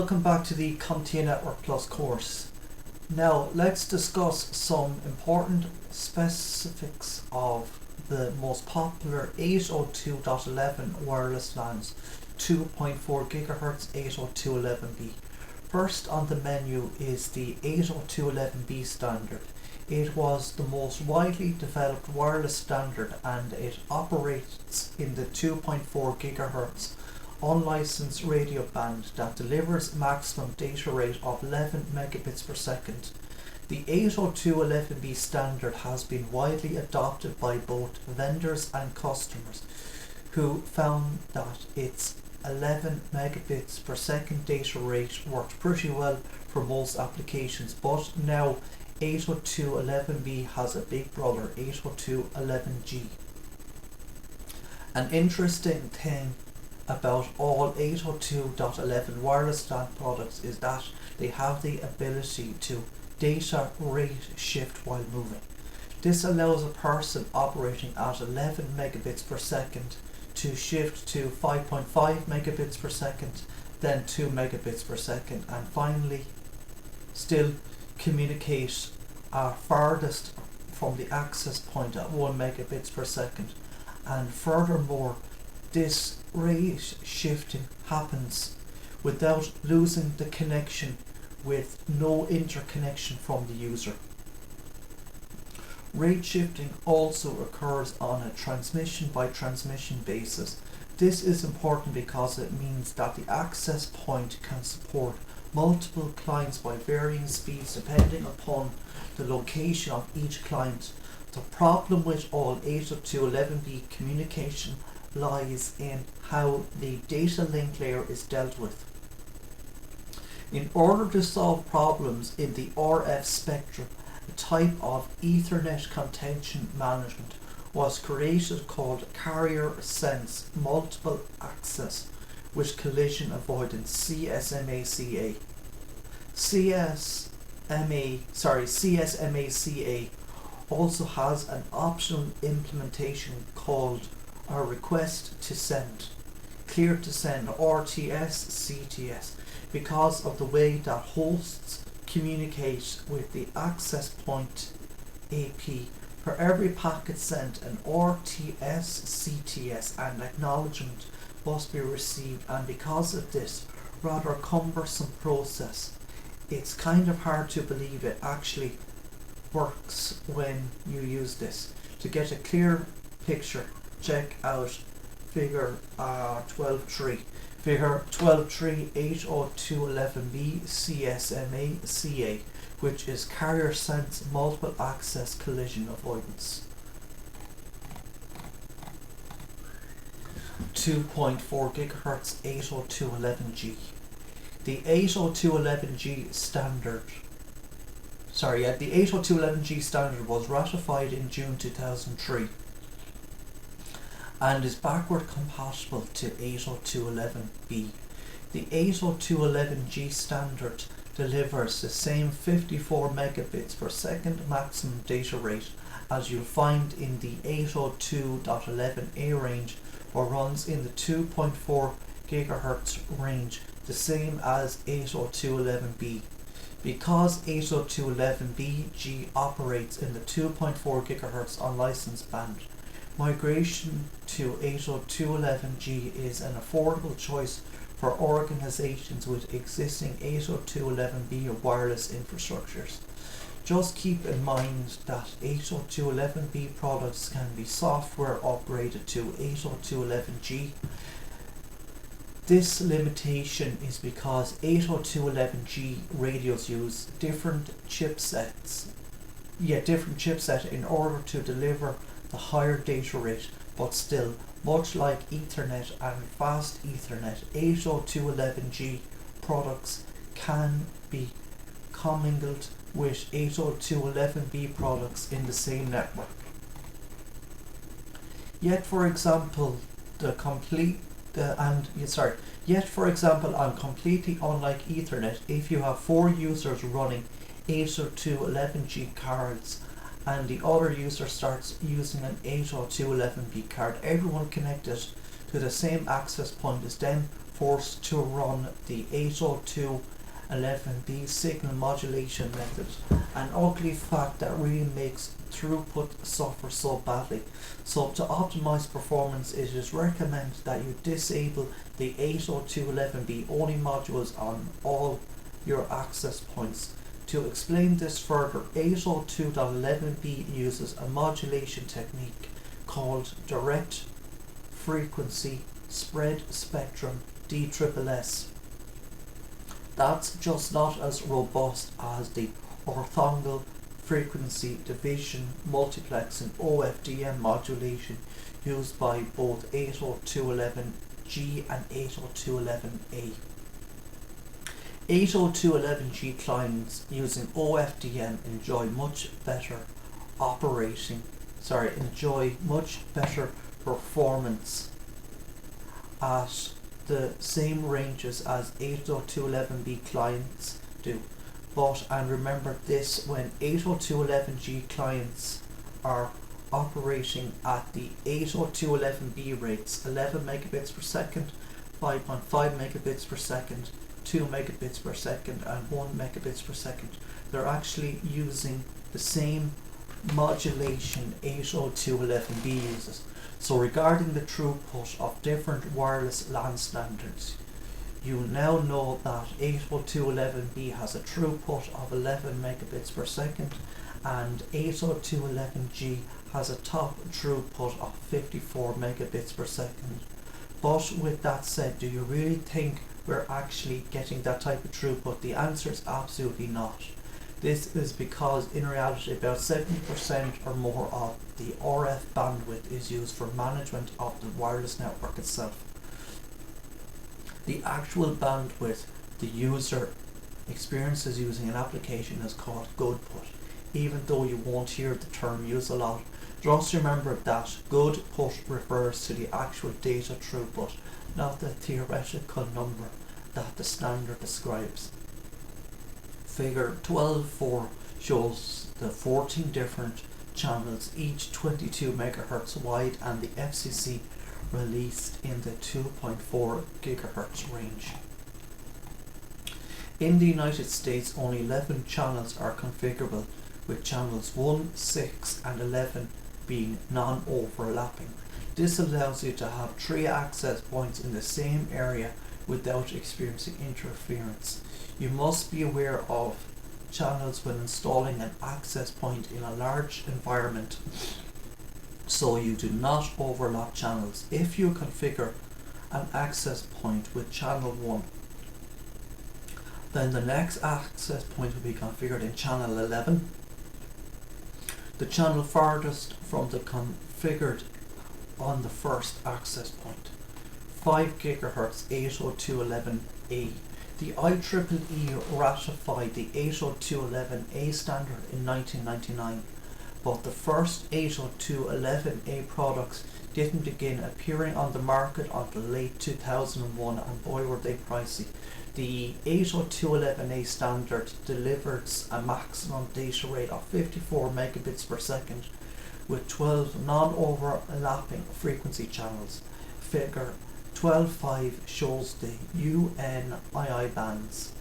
Welcome back to the Comptia Network Plus course. Now let's discuss some important specifics of the most popular 802.11 wireless LANs, 2.4 GHz 802.11b. First on the menu is the 802.11b standard. It was the most widely developed wireless standard and it operates in the 2.4 GHz unlicensed radio band that delivers maximum data rate of 11 megabits per second. The 802.11b standard has been widely adopted by both vendors and customers who found that its 11 megabits per second data rate worked pretty well for most applications, but now 802.11b has a big brother, 802.11g. An interesting thing about all 802.11 wireless LAN products is that they have the ability to data rate shift while moving. This allows a person operating at 11 megabits per second to shift to 5.5 megabits per second, then 2 megabits per second, and finally still communicate farthest from the access point at 1 megabits per second. And furthermore, this rate shifting happens without losing the connection, with no interconnection from the user. Rate shifting also occurs on a transmission by transmission basis. This is important because it means that the access point can support multiple clients by varying speeds depending upon the location of each client. The problem with all 802.11b communication lies in how the data link layer is dealt with. In order to solve problems in the RF spectrum, a type of Ethernet contention management was created called Carrier Sense Multiple Access with Collision Avoidance, CSMACA. CSMACA also has an optional implementation called a request to send, clear to send, RTS, CTS, because of the way that hosts communicate with the access point AP. For every packet sent, an RTS, CTS and acknowledgement must be received, and because of this rather cumbersome process, it's kind of hard to believe it actually works when you use this. To get a clear picture, check out figure 12.3. Figure 12.3 802.11b CSMACA, which is Carrier Sense Multiple Access Collision Avoidance. 2.4 GHz 802.11g. The 802.11g standard the 802.11g standard was ratified in June 2003 and is backward compatible to 802.11b. The 802.11g standard delivers the same 54 megabits per second maximum data rate as you'll find in the 802.11a range, or runs in the 2.4 GHz range, the same as 802.11b. Because 802.11bg operates in the 2.4 GHz unlicensed band, migration to 802.11g is an affordable choice for organizations with existing 802.11b wireless infrastructures. Just keep in mind that 802.11b products can be software upgraded to 802.11g. This limitation is because 802.11g radios use different chipset in order to deliver the higher data rate, but still, much like Ethernet and fast Ethernet, 802.11g products can be commingled with 802.11b products in the same network. Yet for example, on completely unlike Ethernet, if you have 4 users running 802.11g cards and the other user starts using an 802.11b card, everyone connected to the same access point is then forced to run the 802.11b signal modulation method, an ugly fact that really makes throughput suffer so badly. So to optimize performance, it is recommended that you disable the 802.11b only modules on all your access points. To explain this further, 802.11b uses a modulation technique called direct frequency spread spectrum DSSS. That's just not as robust as the orthogonal frequency division multiplexing OFDM modulation used by both 802.11g and 802.11a. 802.11g clients using OFDM enjoy much better performance at the same ranges as 802.11b clients do. And remember this, when 802.11g clients are operating at the 802.11b rates, 11 megabits per second, 5.5 megabits per second, 2 megabits per second and 1 megabits per second, they're actually using the same modulation 802.11b uses. So regarding the throughput of different wireless LAN standards, you now know that 802.11b has a throughput of 11 megabits per second and 802.11g has a top throughput of 54 megabits per second. But with that said, do you really think we're actually getting that type of throughput? The answer is absolutely not. This is because in reality about 70% or more of the RF bandwidth is used for management of the wireless network itself. The actual bandwidth the user experiences using an application is called goodput, even though you won't hear the term used a lot. Just remember that goodput refers to the actual data throughput, not the theoretical number that the standard describes. Figure 12.4 shows the 14 different channels, each 22 MHz wide, and the FCC released in the 2.4 GHz range. In the United States, only 11 channels are configurable, with channels 1, 6 and 11 being non-overlapping. This allows you to have 3 access points in the same area without experiencing interference. You must be aware of channels when installing an access point in a large environment, so you do not overlap channels. If you configure an access point with channel 1, then the next access point will be configured in channel 11, the channel farthest from the configured on the first access point. 5 GHz 802.11a. The IEEE ratified the 802.11a standard in 1999, but the first 802.11a products didn't begin appearing on the market until late 2001, and boy were they pricey. The 802.11a standard delivers a maximum data rate of 54 megabits per second with 12 non-overlapping frequency channels. Figure 12.5 shows the UNII bands.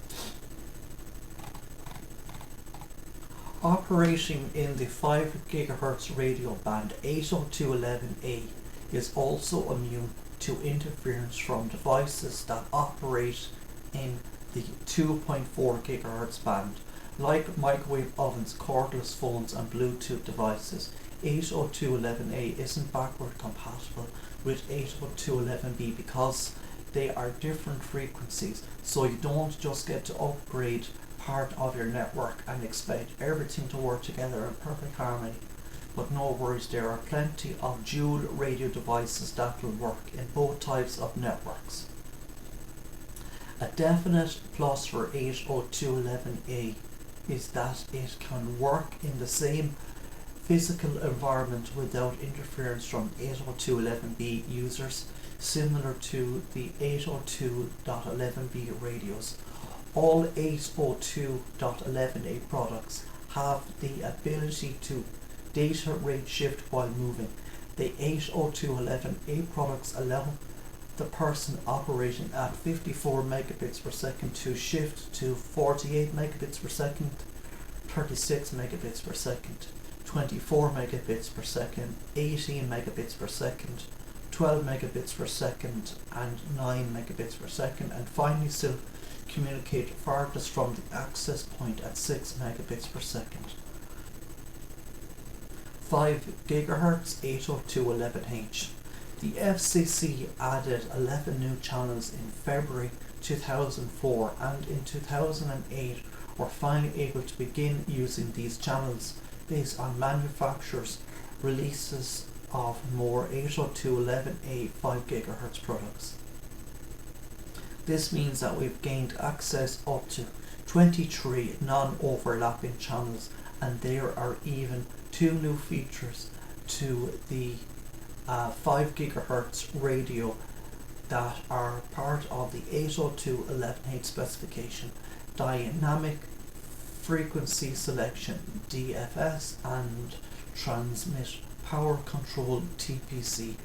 Operating in the 5 GHz radio band, 802.11a is also immune to interference from devices that operate in the 2.4 GHz band, like microwave ovens, cordless phones and Bluetooth devices. 802.11a isn't backward compatible with 802.11b because they are different frequencies, so you don't just get to upgrade part of your network and expect everything to work together in perfect harmony. But no worries, there are plenty of dual radio devices that will work in both types of networks. A definite plus for 802.11a is that it can work in the same physical environment without interference from 802.11b users, similar to the 802.11b radios. All 802.11a products have the ability to data rate shift while moving. The 802.11a products allow the person operating at 54 megabits per second to shift to 48 megabits per second, 36 megabits per second, 24 megabits per second, 18 megabits per second, 12 megabits per second, and 9 megabits per second, and finally still communicate farthest from the access point at 6 megabits per second. 5 gigahertz 802.11h. The FCC added 11 new channels in February 2004, and in 2008 were finally able to begin using these channels based on manufacturers' releases of more 802.11a 5 gigahertz products. This means that we've gained access up to 23 non-overlapping channels, and there are even 2 new features to the 5 gigahertz radio that are part of the 802.11h specification: dynamic frequency selection DFS and transmit power control TPC.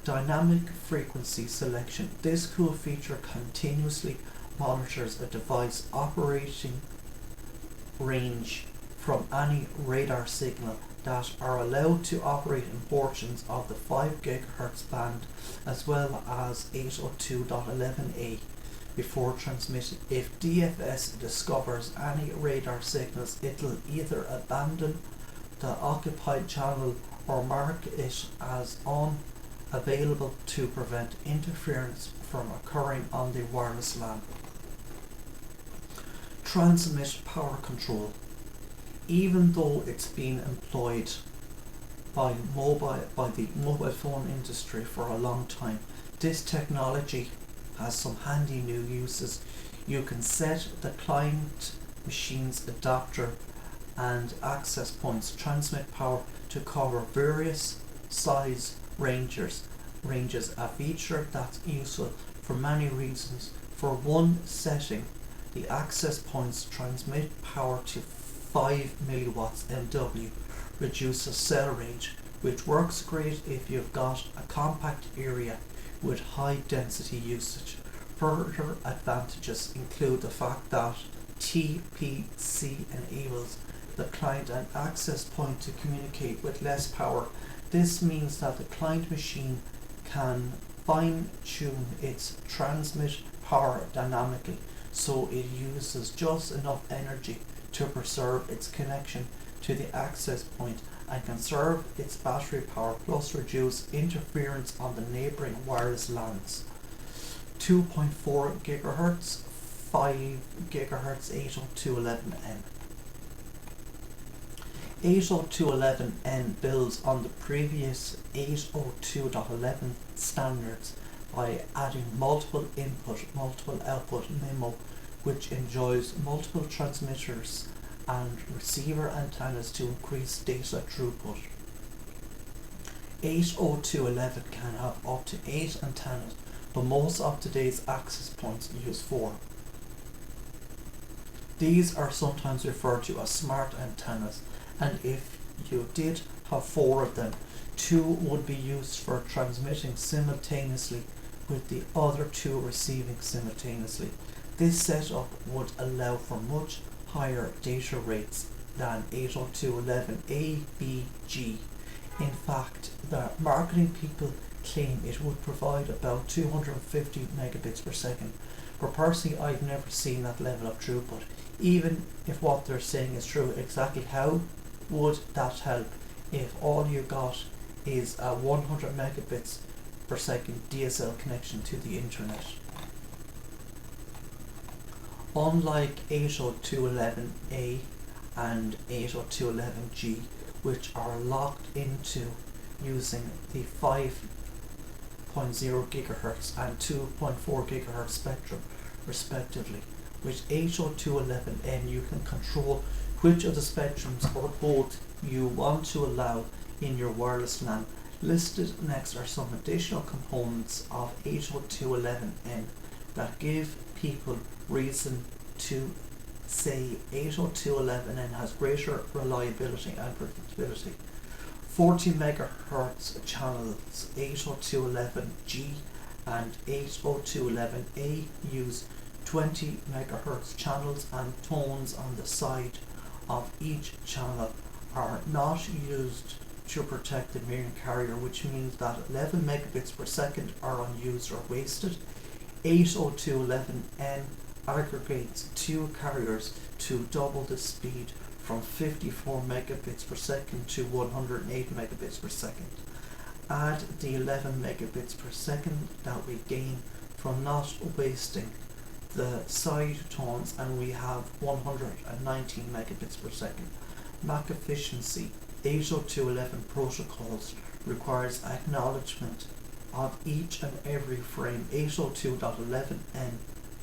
Dynamic frequency selection. This cool feature continuously monitors a device operating range from any radar signal that are allowed to operate in portions of the 5 GHz band as well as 802.11a before transmitting. If DFS discovers any radar signals, it'll either abandon the occupied channel or mark it as unavailable to prevent interference from occurring on the wireless LAN. Transmit power control. Even though it's been employed by the mobile phone industry for a long time, this technology has some handy new uses. You can set the client machine's adapter and access points transmit power to cover various size ranges, a feature that's useful for many reasons. For one setting, the access points transmit power to 5 milliwatts MW, reduces cell range, which works great if you've got a compact area with high density usage. Further advantages include the fact that TPC enables the client and access point to communicate with less power. This means that the client machine can fine-tune its transmit power dynamically so it uses just enough energy to preserve its connection to the access point and conserve its battery power, plus reduce interference on the neighbouring wireless LANs. 2.4 GHz, 5 GHz 802.11n. 802.11n builds on the previous 802.11 standards by adding multiple input, multiple output MIMO, which enjoys multiple transmitters and receiver antennas to increase data throughput. 802.11 can have up to 8 antennas, but most of today's access points use 4. These are sometimes referred to as smart antennas, and if you did have 4 of them, 2 would be used for transmitting simultaneously with the other 2 receiving simultaneously. This setup would allow for much higher data rates than 802.11a/b/g. In fact, the marketing people claim it would provide about 250 megabits per second, but personally I've never seen that level of throughput. Even if what they're saying is true, exactly how would that help if all you got is a 100 megabits per second DSL connection to the internet? Unlike 802.11a and 802.11g, which are locked into using the 5.0 GHz and 2.4 GHz spectrum respectively, with 802.11n you can control which of the spectrums or both you want to allow in your wireless LAN. Listed next are some additional components of 802.11n that give people reason to say 802.11n has greater reliability and predictability. 40 MHz channels 802.11g and 802.11a use 20 MHz channels, and tones on the side of each channel are not used to protect the mirroring carrier, which means that 11 megabits per second are unused or wasted. 802.11n aggregates two carriers to double the speed from 54 megabits per second to 108 megabits per second. Add the 11 megabits per second that we gain from not wasting the side tones, and we have 119 megabits per second. MAC efficiency. 802.11 protocols requires acknowledgement of each and every frame. 802.11n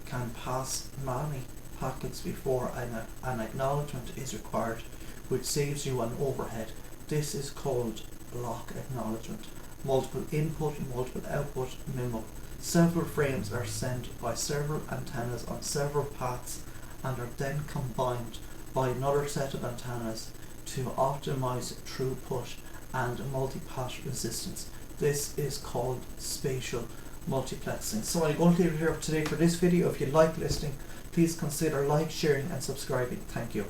can pass many packets before an acknowledgement is required, which saves you an overhead. This is called block acknowledgement. Multiple input, multiple output, MIMO. Several frames are sent by several antennas on several paths and are then combined by another set of antennas to optimize throughput and multipath resistance. This is called spatial multiplexing. So I'm going to leave it here today for this video. If you like listening, please consider sharing and subscribing. Thank you.